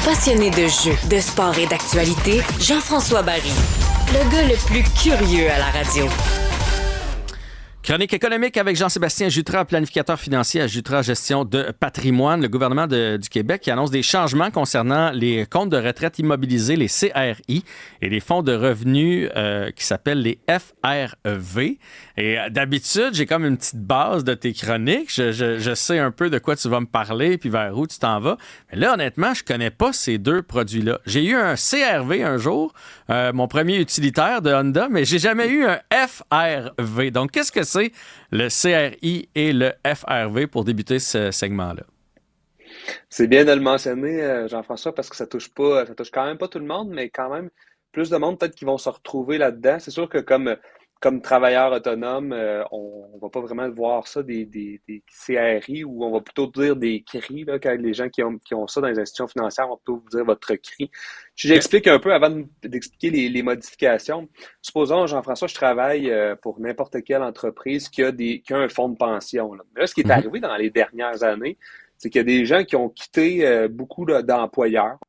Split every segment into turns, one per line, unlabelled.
Passionné de jeux, de sport et d'actualité, Jean-François Barry. Le gars le plus curieux à la radio.
Chronique économique avec Jean-Sébastien Jutras, planificateur financier à Jutras Gestion de patrimoine. Le gouvernement du Québec qui annonce des changements concernant les comptes de retraite immobilisés, les CRI, et les fonds de revenus qui s'appellent les FRV. Et d'habitude, j'ai comme une petite base de tes chroniques. Je sais un peu de quoi tu vas me parler puis vers où tu t'en vas. Mais là, honnêtement, je connais pas ces deux produits-là. J'ai eu un CRV un jour, mon premier utilitaire de Honda, mais j'ai jamais eu un FRV. Donc, qu'est-ce que c'est le CRI et le FRV pour débuter ce segment-là?
C'est bien de le mentionner, Jean-François, parce que ça touche quand même pas tout le monde, mais quand même plus de monde peut-être qui vont se retrouver là-dedans. C'est sûr que comme travailleur autonome, on va pas vraiment voir ça des CRI ou on va plutôt dire des CRI, là, quand les gens qui ont ça dans les institutions financières vont plutôt vous dire votre CRI. Si j'explique un peu avant d'expliquer les modifications. Supposons, Jean-François, je travaille pour n'importe quelle entreprise qui a un fonds de pension. Là. Mais là, ce qui est arrivé dans les dernières années, c'est qu'il y a des gens qui ont quitté beaucoup d'employeurs,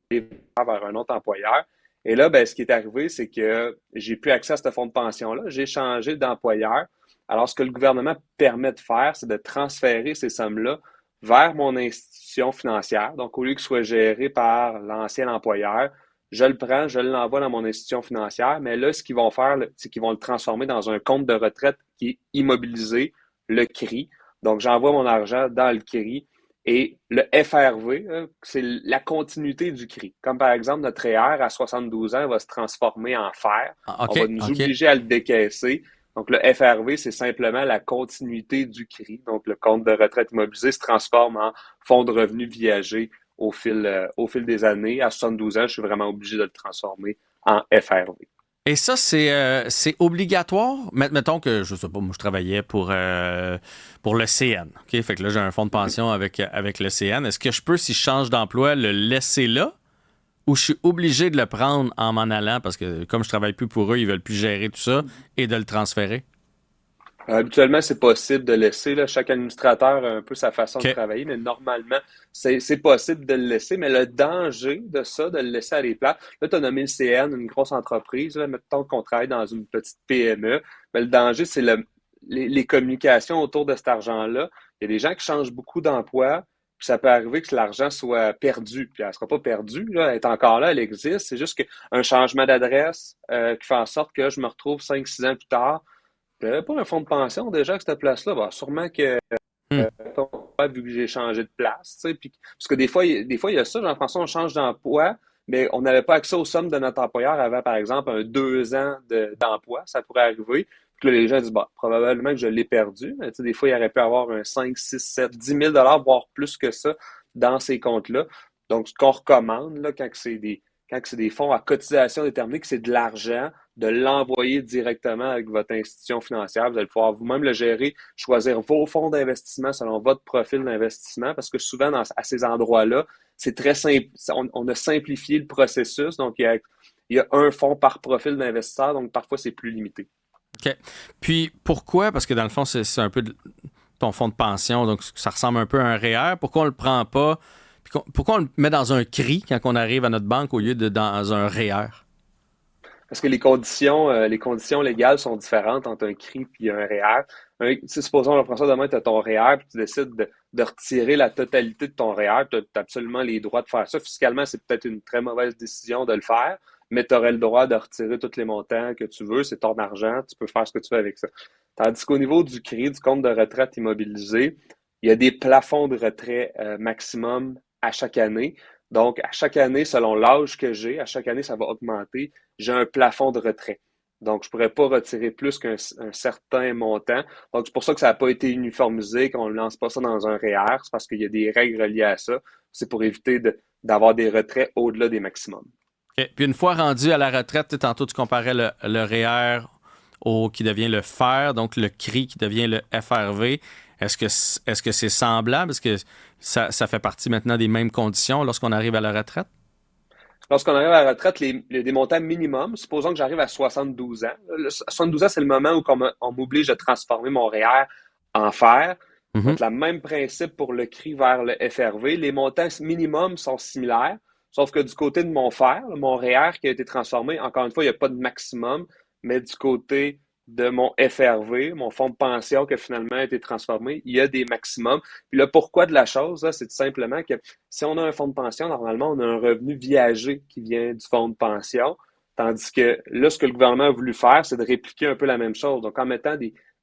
vers un autre employeur. Et là, ben, ce qui est arrivé, c'est que j'ai plus accès à ce fonds de pension-là. J'ai changé d'employeur. Alors, ce que le gouvernement permet de faire, c'est de transférer ces sommes-là vers mon institution financière. Donc, au lieu que ce soit géré par l'ancien employeur, je le prends, je l'envoie dans mon institution financière. Mais là, ce qu'ils vont faire, c'est qu'ils vont le transformer dans un compte de retraite qui est immobilisé, le CRI. Donc, j'envoie mon argent dans le CRI. Et le FRV, c'est la continuité du CRI. Comme par exemple, notre REER à 72 ans va se transformer en fer. On va nous obliger à le décaisser. Donc, le FRV, c'est simplement la continuité du CRI. Donc, le compte de retraite immobilisé se transforme en fonds de revenus viagers au fil des années. À 72 ans, je suis vraiment obligé de le transformer en FRV.
Et ça, c'est obligatoire? Mettons que, je sais pas, moi, je travaillais pour le CN. OK? Fait que là, j'ai un fonds de pension avec le CN. Est-ce que je peux, si je change d'emploi, le laisser là? Ou je suis obligé de le prendre en m'en allant parce que, comme je travaille plus pour eux, ils veulent plus gérer tout ça et de le transférer?
Habituellement, c'est possible de laisser. Là, chaque administrateur a un peu sa façon de travailler, mais normalement, c'est possible de le laisser. Mais le danger de ça, de le laisser à des plats, là, tu as nommé le CN, une grosse entreprise. Là, mettons qu'on travaille dans une petite PME. Mais le danger, c'est les communications autour de cet argent-là. Il y a des gens qui changent beaucoup d'emploi, puis ça peut arriver que l'argent soit perdu. Puis elle ne sera pas perdue, là, elle est encore là, elle existe. C'est juste qu'un changement d'adresse qui fait en sorte que je me retrouve 5-6 ans plus tard. J'avais pas un fonds de pension déjà à cette place-là. Bah, sûrement que vu que j'ai changé de place. Parce que des fois, il y a ça, Jean-François, on change d'emploi, mais on n'avait pas accès aux sommes de notre employeur avant, par exemple, 2 ans d'emploi. Ça pourrait arriver. Puis là, les gens disent, bah, probablement que je l'ai perdu. Mais, des fois, il aurait pu avoir un 5, 6, 7, 10 000 voire plus que ça dans ces comptes-là. Donc, ce qu'on recommande, là, quand c'est des fonds à cotisation déterminée, que c'est de l'argent, de l'envoyer directement avec votre institution financière. Vous allez pouvoir vous-même le gérer, choisir vos fonds d'investissement selon votre profil d'investissement, parce que souvent, à ces endroits-là, c'est très simple. On a simplifié le processus, donc il y a un fonds par profil d'investisseur, donc parfois, c'est plus limité.
OK. Puis, pourquoi? Parce que dans le fond, c'est un peu ton fonds de pension, donc ça ressemble un peu à un REER. Pourquoi on le prend pas? Puis pourquoi on le met dans un CRI quand on arrive à notre banque au lieu de dans un REER?
Parce que les conditions légales sont différentes entre un CRI et un REER. Supposons, on prend ça demain, tu as ton REER, puis tu décides de retirer la totalité de ton REER. Tu as absolument les droits de faire ça. Fiscalement, c'est peut-être une très mauvaise décision de le faire, mais tu aurais le droit de retirer tous les montants que tu veux. C'est ton argent, tu peux faire ce que tu veux avec ça. Tandis qu'au niveau du CRI, du compte de retraite immobilisé, il y a des plafonds de retrait maximum à chaque année. Donc, à chaque année, selon l'âge que j'ai, à chaque année, ça va augmenter. J'ai un plafond de retrait. Donc, je ne pourrais pas retirer plus qu'un certain montant. Donc, c'est pour ça que ça n'a pas été uniformisé, qu'on ne lance pas ça dans un REER. C'est parce qu'il y a des règles reliées à ça. C'est pour éviter d'avoir des retraits au-delà des maximums.
Okay. Puis, une fois rendu à la retraite, tantôt, tu comparais le REER qui devient le FER, donc le CRI qui devient le FRV. Est-ce que c'est semblable? Est-ce que ça fait partie maintenant des mêmes conditions lorsqu'on arrive à la retraite?
Lorsqu'on arrive à la retraite, des montants minimums, supposons que j'arrive à 72 ans. 72 ans, c'est le moment où on m'oblige de transformer mon REER en fer. Donc, le même principe pour le CRI vers le FRV. Les montants minimums sont similaires, sauf que du côté de mon FER, mon REER qui a été transformé, encore une fois, il n'y a pas de maximum, mais du côté de mon FRV, mon fonds de pension qui a finalement été transformé, il y a des maximums. Puis le pourquoi de la chose, là, c'est tout simplement que si on a un fonds de pension, normalement, on a un revenu viager qui vient du fonds de pension, tandis que là, ce que le gouvernement a voulu faire, c'est de répliquer un peu la même chose. Donc, en mettant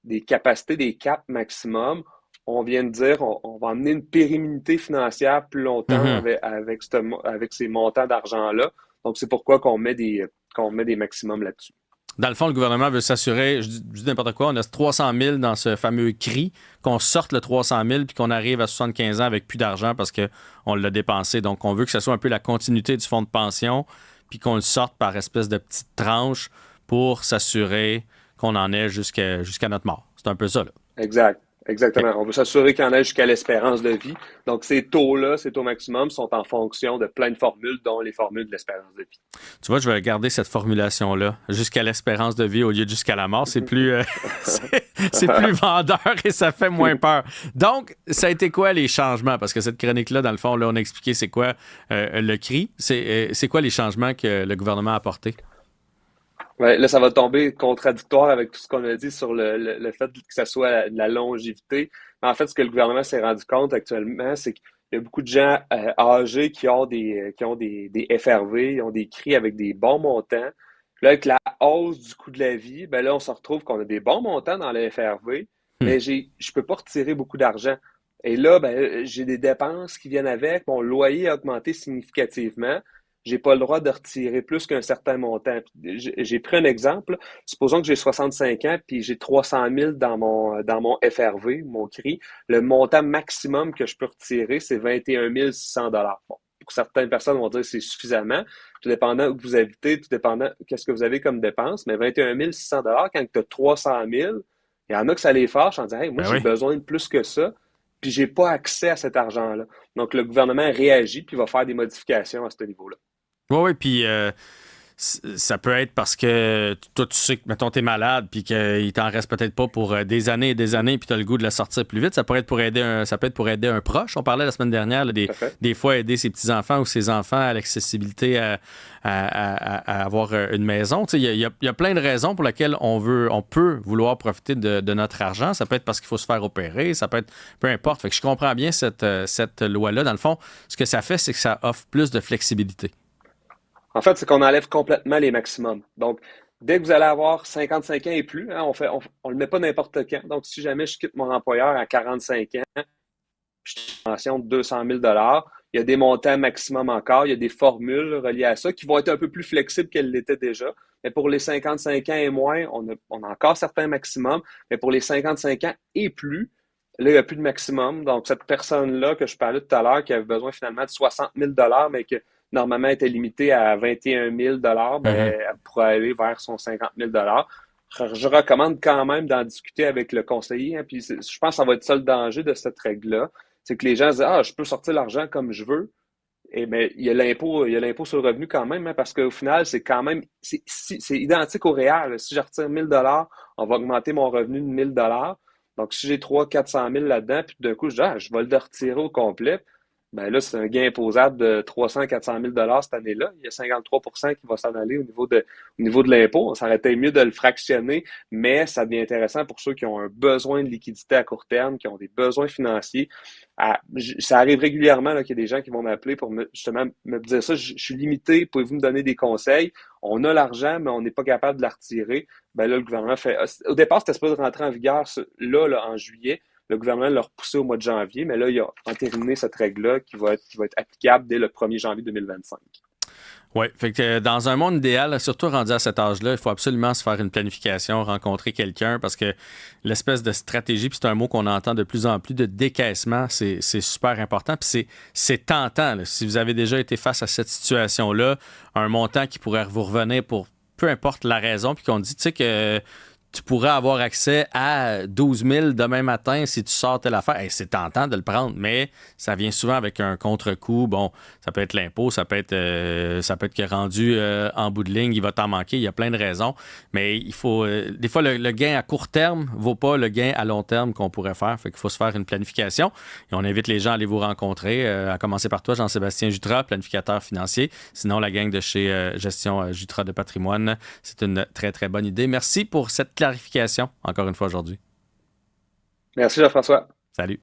des capacités, des caps maximum, on vient de dire on va amener une pérennité financière plus longtemps avec ces montants d'argent-là. Donc, c'est pourquoi qu'on met des maximums là-dessus.
Dans le fond, le gouvernement veut s'assurer, je dis n'importe quoi, on a 300 000 dans ce fameux CRI, qu'on sorte le 300 000 puis qu'on arrive à 75 ans avec plus d'argent parce qu'on l'a dépensé. Donc, on veut que ce soit un peu la continuité du fonds de pension puis qu'on le sorte par espèce de petites tranches pour s'assurer qu'on en ait jusqu'à notre mort. C'est un peu ça, là.
Exact. Exactement. On veut s'assurer qu'il y en ait jusqu'à l'espérance de vie. Donc, ces taux-là, ces taux maximum sont en fonction de plein de formules, dont les formules de l'espérance de vie.
Tu vois, je vais garder cette formulation-là, jusqu'à l'espérance de vie au lieu de jusqu'à la mort. C'est plus, c'est plus vendeur et ça fait moins peur. Donc, ça a été quoi les changements? Parce que cette chronique-là, dans le fond, là, on a expliqué c'est quoi le CRI. C'est quoi les changements que le gouvernement a apportés?
Ouais, là, ça va tomber contradictoire avec tout ce qu'on a dit sur le fait que ça soit la longévité. Mais en fait, ce que le gouvernement s'est rendu compte actuellement, c'est qu'il y a beaucoup de gens âgés qui ont des FRV, ils ont des CRI avec des bons montants. Là, avec la hausse du coût de la vie, ben là, on se retrouve qu'on a des bons montants dans le FRV, mais je peux pas retirer beaucoup d'argent. Et là, ben, j'ai des dépenses qui viennent avec. Mon loyer a augmenté significativement. J'ai pas le droit de retirer plus qu'un certain montant. J'ai pris un exemple. Supposons que j'ai 65 ans puis j'ai 300 000 dans mon FRV, mon CRI. Le montant maximum que je peux retirer, c'est 21 600 $. Bon, pour certaines personnes vont dire que c'est suffisamment, tout dépendant où vous habitez, tout dépendant qu'est-ce que vous avez comme dépense. Mais 21 600 $, quand tu as 300 000, il y en a que ça les fâche en disant « Hey, moi, j'ai besoin de plus que ça. » Puis j'ai pas accès à cet argent-là. Donc, le gouvernement réagit puis va faire des modifications à ce niveau-là.
Oui, puis ça peut être parce que toi, tu sais que, mettons, t'es malade puis qu'il t'en reste peut-être pas pour des années et des années puis t'as le goût de le sortir plus vite. Ça peut être pour aider un proche. On parlait la semaine dernière là, des fois aider ses petits-enfants ou ses enfants à l'accessibilité à avoir une maison. Il y a plein de raisons pour lesquelles on peut vouloir profiter de notre argent. Ça peut être parce qu'il faut se faire opérer, ça peut être peu importe. Fait que je comprends bien cette loi-là. Dans le fond, ce que ça fait, c'est que ça offre plus de flexibilité.
En fait, c'est qu'on enlève complètement les maximums. Donc, dès que vous allez avoir 55 ans et plus, hein, on le met pas n'importe quand. Donc, si jamais je quitte mon employeur à 45 ans, je suis en pension de 200 000 $, il y a des montants maximum encore, il y a des formules reliées à ça qui vont être un peu plus flexibles qu'elles l'étaient déjà. Mais pour les 55 ans et moins, on a encore certains maximums. Mais pour les 55 ans et plus, là, il n'y a plus de maximum. Donc, cette personne-là que je parlais tout à l'heure, qui avait besoin finalement de 60 000 $, mais que normalement était limitée à 21 000 $, ben, elle pourrait aller vers son 50 000 $. Je recommande quand même d'en discuter avec le conseiller. Hein, puis je pense que ça va être ça le danger de cette règle-là. C'est que les gens se disent « Ah, je peux sortir l'argent comme je veux. » Et mais il y a l'impôt sur le revenu quand même, hein, parce qu'au final, c'est quand même c'est identique au réel. Si je retire 1 000 $, on va augmenter mon revenu de 1 000 $. Donc, si j'ai 300 000 400 000 là-dedans, puis d'un coup, je dis « je vais le retirer au complet. » Ben là, c'est un gain imposable de 300 400 000 $ cette année-là. Il y a 53 % qui va s'en aller au niveau de l'impôt. Ça aurait été mieux de le fractionner, mais ça devient intéressant pour ceux qui ont un besoin de liquidité à court terme, qui ont des besoins financiers. Ça arrive régulièrement là, qu'il y a des gens qui vont m'appeler pour justement me dire ça. Je suis limité, pouvez-vous me donner des conseils? On a l'argent, mais on n'est pas capable de la retirer. Ben là, le gouvernement fait... Au départ, c'était supposé rentrer en vigueur là, en juillet. Le gouvernement l'a repoussé au mois de janvier, mais là, il a entériné cette règle-là qui va être applicable dès le 1er janvier 2025.
Oui, fait que dans un monde idéal, surtout rendu à cet âge-là, il faut absolument se faire une planification, rencontrer quelqu'un, parce que l'espèce de stratégie, puis c'est un mot qu'on entend de plus en plus, de décaissement, c'est super important, puis c'est tentant. Là. Si vous avez déjà été face à cette situation-là, un montant qui pourrait vous revenir pour peu importe la raison, puis qu'on dit, tu sais que tu pourrais avoir accès à 12 000 demain matin si tu sors telle affaire. Hey, c'est tentant de le prendre, mais ça vient souvent avec un contre-coup. Bon, ça peut être l'impôt, ça peut être que rendu en bout de ligne, il va t'en manquer. Il y a plein de raisons. Mais il faut... des fois, le gain à court terme ne vaut pas le gain à long terme qu'on pourrait faire. Fait qu'il faut se faire une planification. Et on invite les gens à aller vous rencontrer, à commencer par toi, Jean-Sébastien Jutras, planificateur financier. Sinon, la gang de chez Gestion Jutras de patrimoine, c'est une très, très bonne idée. Merci pour cette clarification, encore une fois, aujourd'hui.
Merci, Jean-François.
Salut.